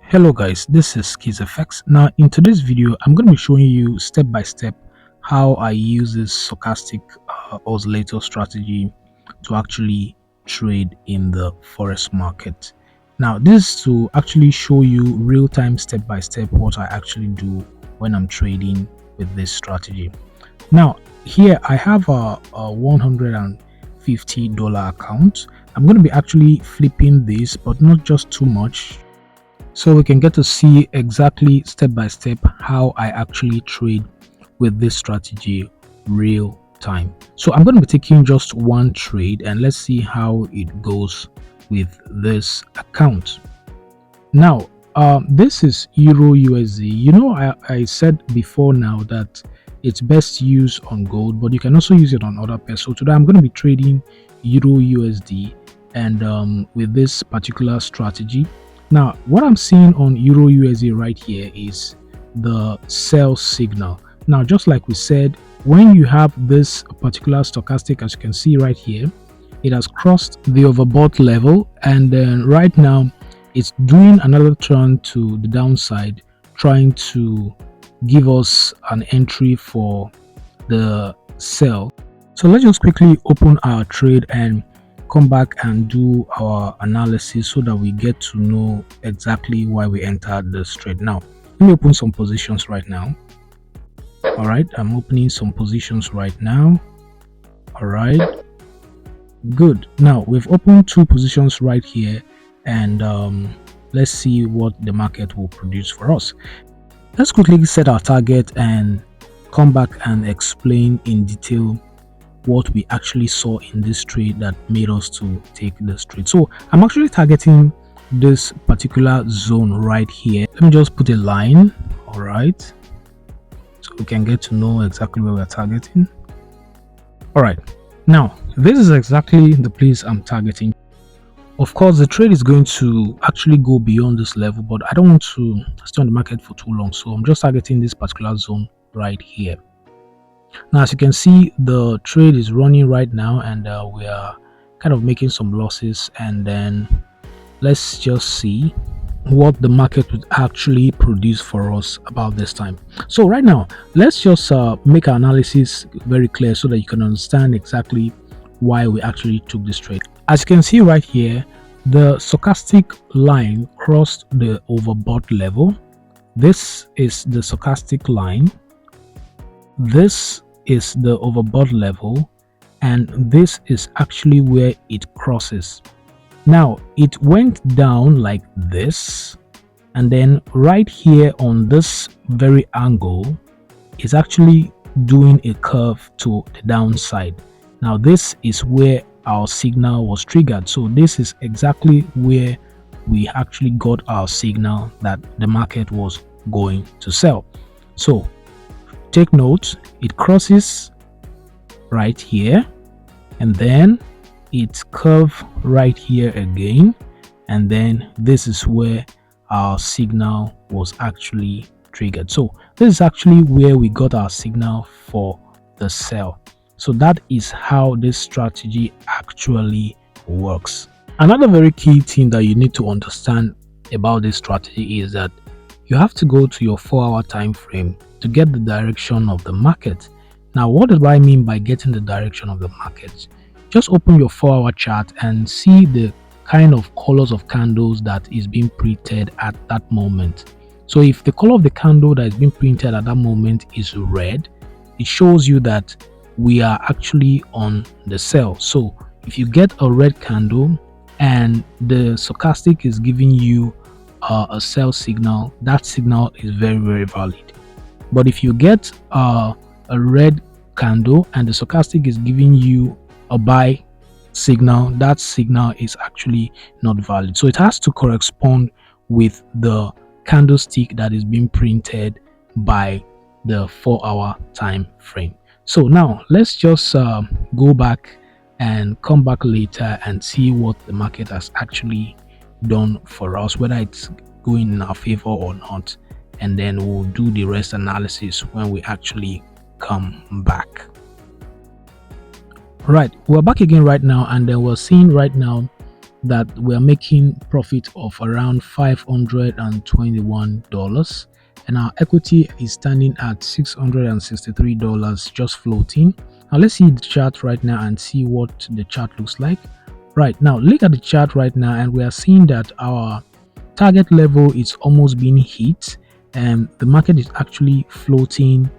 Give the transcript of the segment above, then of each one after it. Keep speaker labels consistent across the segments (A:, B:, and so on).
A: Hello guys, this is FX. Now in today's video, I'm going to be showing you step by step how I use this stochastic oscillator strategy to actually trade in the Forex market. Now this is to actually show you real-time step by step what I actually do when I'm trading with this strategy. Now here I have a $150 account. I'm going to be actually flipping this, but not just too much, so we can get to see exactly step by step how I actually trade with this strategy real time. So I'm going to be taking just one trade and let's see how it goes with this account. Now this is Euro USD. I said before now that it's best used on gold, but you can also use it on other pairs. So today I'm going to be trading Euro USD and with this particular strategy. Now, what I'm seeing on Euro USD right here is the sell signal. Now, just like we said, when you have this particular stochastic, as you can see right here, it has crossed the overbought level, and then right now it's doing another turn to the downside, trying to give us an entry for the sell. So let's just quickly open our trade and come back and do our analysis so that we get to know exactly why we entered this trade. Now let me open some positions right now. All right, I'm opening some positions right now. All right, good. Now we've opened two positions right here, and let's see what the market will produce for us. Let's quickly set our target and come back and explain in detail what we actually saw in this trade that made us to take this trade. So I'm actually targeting this particular zone right here. Let me just put a line. All right, so we can get to know exactly where we're targeting. All right, now this is exactly the place I'm targeting. Of course, the trade is going to actually go beyond this level, but I don't want to stay on the market for too long, so I'm just targeting this particular zone right here. Now, as you can see, the trade is running right now, and we are kind of making some losses. And then let's just see what the market would actually produce for us about this time. So right now, let's just make our analysis very clear so that you can understand exactly why we actually took this trade. As you can see right here, the stochastic line crossed the overbought level. This is the stochastic line. This is the overbought level, and this is actually where it crosses. Now it went down like this, and then right here on this very angle is actually doing a curve to the downside. Now this is where our signal was triggered, so this is exactly where we actually got our signal that the market was going to sell. So take note, it crosses right here, and then it curves right here again, and then this is where our signal was actually triggered. So this is actually where we got our signal for the sell. So that is how this strategy actually works. Another very key thing that you need to understand about this strategy is that you have to go to your 4-hour time frame to get the direction of the market. Now, what do I mean by getting the direction of the market? Just open your 4-hour chart and see the kind of colors of candles that is being printed at that moment. So if the color of the candle that is being printed at that moment is red, it shows you that we are actually on the sell. So if you get a red candle and the stochastic is giving you a sell signal, that signal is very, very valid. But if you get a red candle and the stochastic is giving you a buy signal, that signal is actually not valid. So it has to correspond with the candlestick that is being printed by the 4-hour time frame. So now let's just go back and come back later and see what the market has actually done for us, whether it's going in our favor or not, and then we'll do the rest analysis when we actually come back. Right, we're back again right now, and then we're seeing right now that we're making profit of around $521, and our equity is standing at $663 just floating. Now let's see the chart right now and see what the chart looks like. Right now, look at the chart right now, and we are seeing that our target level is almost being hit, and the market is actually floating,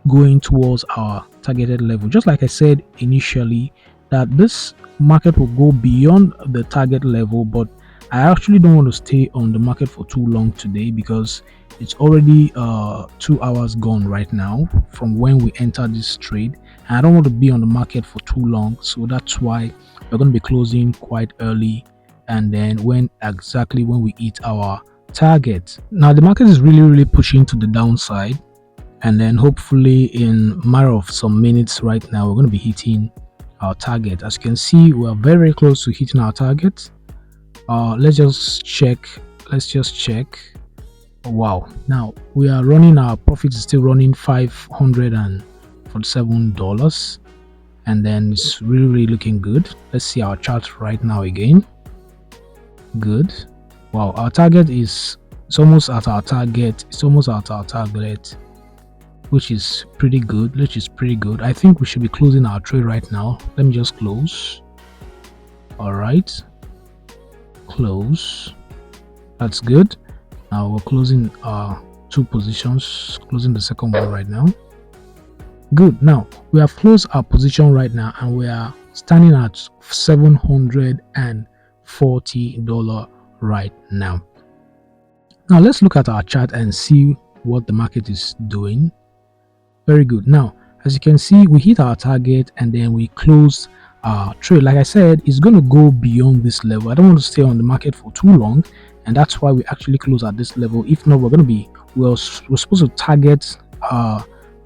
A: going towards our targeted level. Just like I said initially, that this market will go beyond the target level, but I actually don't want to stay on the market for too long today because it's already 2 hours gone right now from when we entered this trade, and I don't want to be on the market for too long. So that's why we're going to be closing quite early, and then when we hit our target. Now the market is really pushing to the downside, and then hopefully in a matter of some minutes right now we're going to be hitting our target. As you can see, we are very close to hitting our target. Let's just check. Wow, now we are running, our profit is still running $547, and then it's really looking good. Let's see our chart right now again. Good. Wow, our target is, it's almost at our target, which is pretty good. I think we should be closing our trade right now. Let me just close. All right, close. That's good. Now we're closing our 2 positions, closing the second one right now. Good. Now we have closed our position right now, and we are standing at $740 right now. Now let's look at our chart and see what the market is doing. Very good. Now as you can see, we hit our target and then we closed our trade. Like I said, it's going to go beyond this level. I don't want to stay on the market for too long, and that's why we actually close at this level. If not, we're supposed to target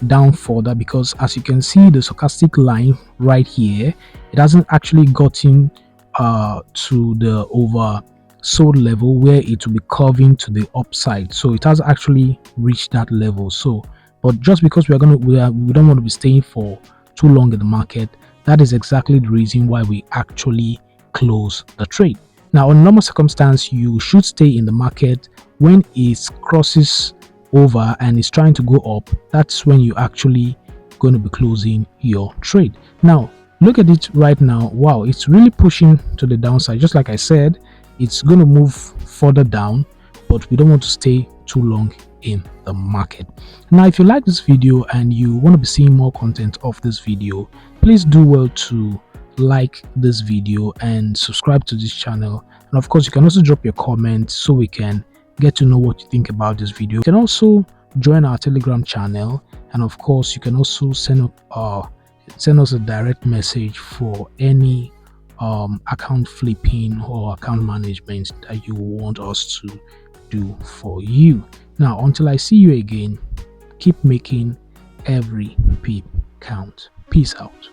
A: down further, because as you can see, the stochastic line right here, it hasn't actually gotten to the oversold level where it will be curving to the upside, so it has actually reached that level. So but just because we don't want to be staying for too long in the market, that is exactly the reason why we actually close the trade. Now on normal circumstance, you should stay in the market. When it crosses over and it's trying to go up, that's when you actually going to be closing your trade. Now look at it right now. Wow, it's really pushing to the downside. Just like I said, it's going to move further down, but we don't want to stay too long in the market. Now if you like this video and you want to be seeing more content of this video, please do well to like this video and subscribe to this channel. And of course, you can also drop your comments so we can get to know what you think about this video. You can also join our Telegram channel, and of course you can also send us a direct message for any account flipping or account management that you want us to do for you. Now until I see you again, keep making every pip count. Peace out.